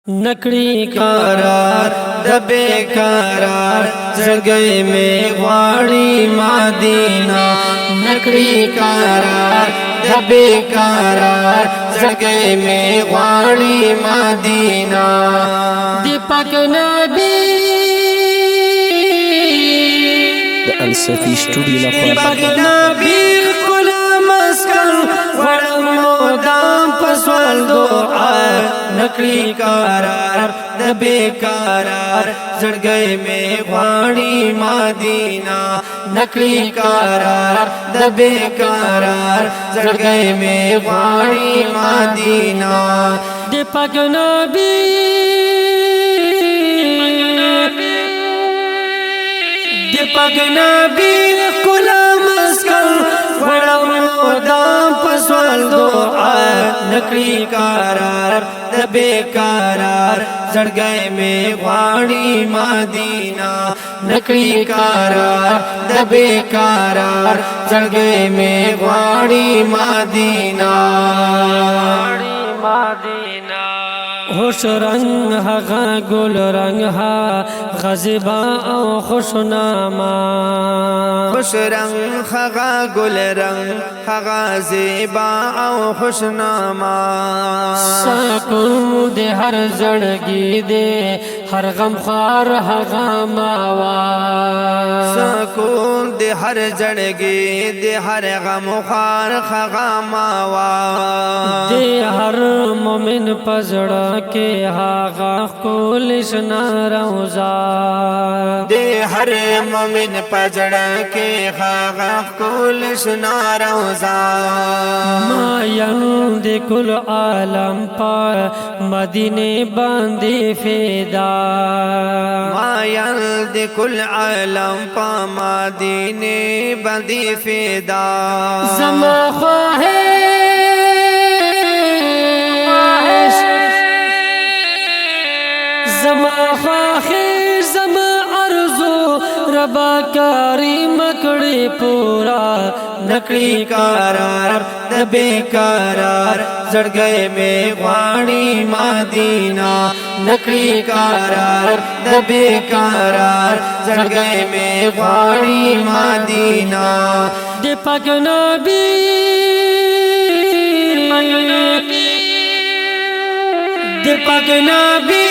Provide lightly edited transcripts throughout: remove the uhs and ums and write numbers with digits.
नकड़ी करार दबे करार जगह में वाड़ी मदीना। नकड़ी करार दबे करार जगह में वाड़ी मदीना। दीपक नबी السفي स्टूडियो दीपक नबी गुलाम अस्कर वड़म पसवल दुआ। नकड़ी करार दबे करार जगह में वाड़ी मदीना। नकड़ी करार दबे करार जगह में वाड़ी मदीना। दीपक नबी दीपक नबी गुलाम अस्कर वड़म पसवल दुआ। नकड़ी करार दबे करार जगह में वाड़ी मदीना। नकड़ी करार दबे करार जगह में वाड़ी मदीना। होश रंग हा गुल रंग हा गज़बा और खुशनामा। खुश रंग खगा गुल रंग खगा ज़ेबा और खुशनामा। सकून दे हर जड़गी दे हर गम ख्वार हगा मावा। सकून दे हर जड़गी दे हर गम ख्वार खगा मावा। दे हर मोमिन पजड़ा के हागा कुलिश नौजा। दे हर मोमिन पजड़ा के हागा कुलिश नौजा। मायन दे कुल आलम पर मदीने बांधे फेदा। मायल दे कुल आलम पा मदीने बंदी फेदा। ज़मा ख्वाहिश ज़मा ख्वाहिश ज़मा अर्ज़ू रबा कारी मकड़ी पूरा। नकड़ी करार दबे करार जगह में वाड़ी मदीना। नकड़ी करार दबे करार जगह में वाड़ी मदीना। दीपक नबी दीपक नबी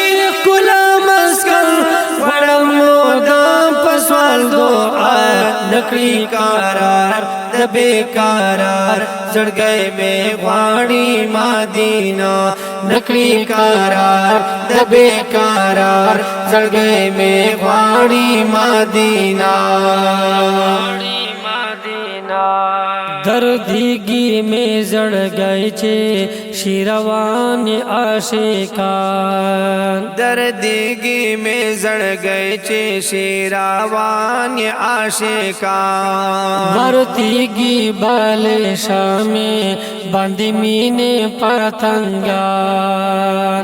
गुलाम अस्कर वड़म पसवल दुआ। नकड़ी करार दबे करार जगह में वाड़ी मदीना। नकड़ी करार दबे करार जगह में वाड़ी मदीना। दर्दगी में जड़ गए चे शिरवान आशिकान। दर्दगी में जड़ गए चे शेरावान आशिकान। भरतीगी बाले शामे बंदी मीने पतंगा।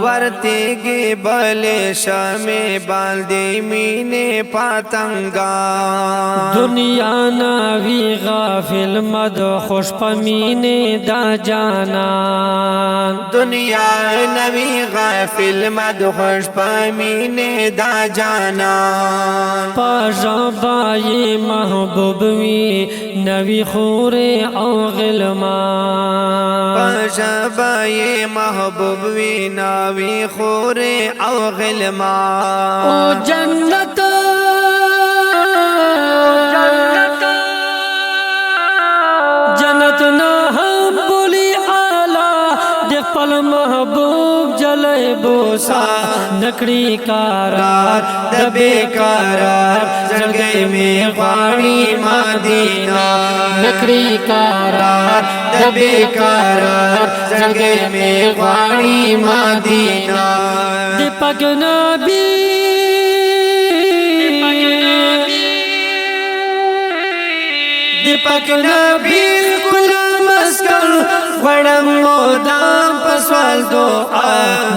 वरतेगे बले शमे बांदे मीने पतंगा। दुनिया नावी गाफिल मद खुश पमीने दा जाना। दुनिया नवी गाफिल मद खुश पमीने दा जाना। पाजाबाई महबूबवी नवी खूरे और गिलमान। पाजाबाई महबूबवी नवी खूरे और गिलमान। ओ जन्नत जन्नत ना हम बोली आला देखपल महबूब जले बोसा। नकड़ी करार दबे करार जगह में वाड़ी मदीना। नकड़ी करार दबे करार जगह में वाड़ी मदीना। दीपक नबी दीपक नबी गुलाम अस्कर वड़म पसवल दुआ।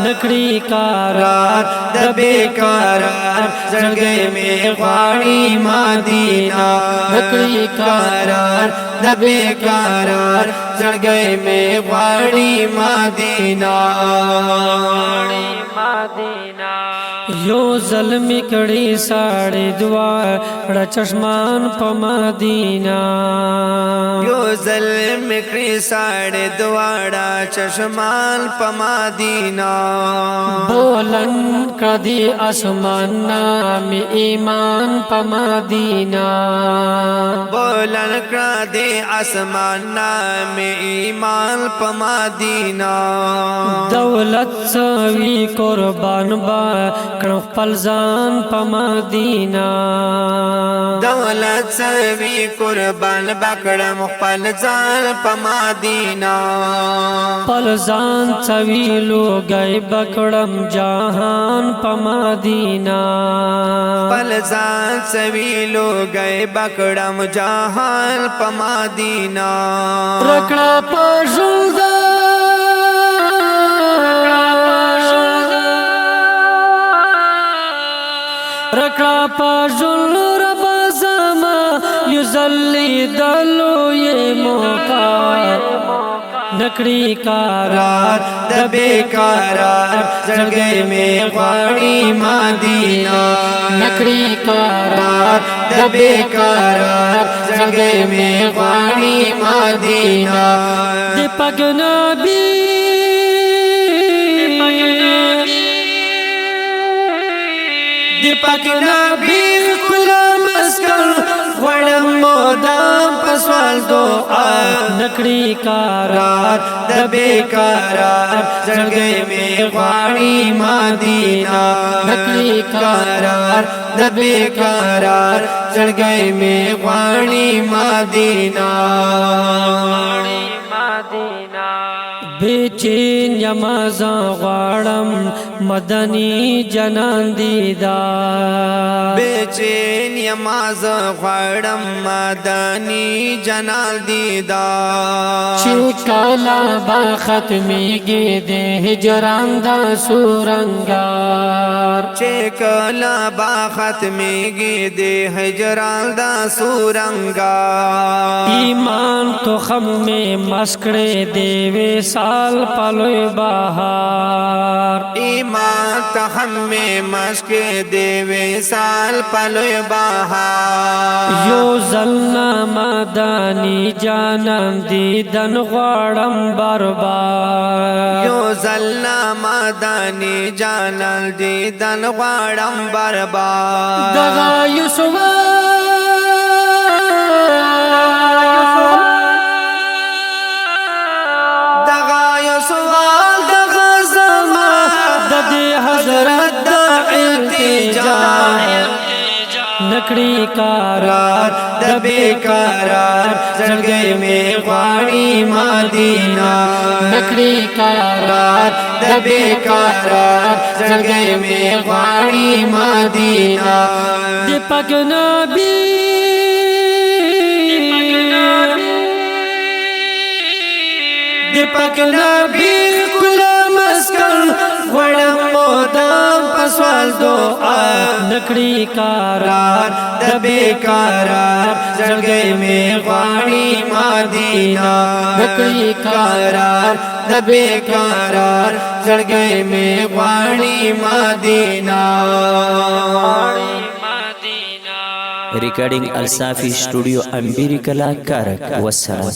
नकड़ी करार दबे करार जगह में वाड़ी मदीना। नकड़ी करार दबे करार زړګي مې غواړي مدینه یو ظلمی کړي ساړې دوا ړ چشمان په مدینه یو ظلم کړي ساړې دواړه چشمان په مدینه بولن کدی اسمان نام ایمان په مدینه بولن کړه اسمان نام ایمان په مدینه دولت سوي قربان با کړه خپل ځان په مدینه دولت سوي قربان بکړم خپل ځان په مدینه خپل ځان سوي لوګي بکړم جهان په مدینه خپل ځان سوي لوګي بکړم جهان په مدینه رکړه په ژوند رکړه په ژوند رب زما یذلی دلو یې موقع نکړي قرار د بیقرار زړګي مې غواړي مدینه نکړي قرار د بیقرار زړګي مې غواړي مدینه د پاک نبی د پاک نبی کلا مسکن غړم مودام پسوال دعا نکړي قرار د بیقرار زړګي مې غواړي مدینه نکړي قرار د بیقرار زړګي مې غواړي مدینه بیچین یمازا غواړم مدنی جنان دیدار بیچین یماز غواړم مدنی جنان دیدار چې کلا با ختمیږي د هجران دا سورنګار چې کلا با ختمیږي د هجران دا سورنګار ایمان تو خم میں مسکڑے دیوے سال پلوی بہار ایمان تخم میں مشک دیوے سال پلوی بہار یو زلنا مدانی جانم دیدن غوړم بربار یو زلنا مدانی جانل دیدن غواړم بربار دغا یوسف حضرت دا التجا نکړي قرار د بیقرار زړګي مې غواړي مدینه نکړي قرار د بیقرار زړګي مې غواړي مدینه د پاک نبی د پاک نبی کلا مسکن غړم مودام پسوال دعا نکړي قرار د بیقرار زړګي مې غواړي مدینه نکړي قرار د بیقرار زړګي مې غواړي مدینه Recording Al Safi Studio Ambirikala Karak. Wassalam.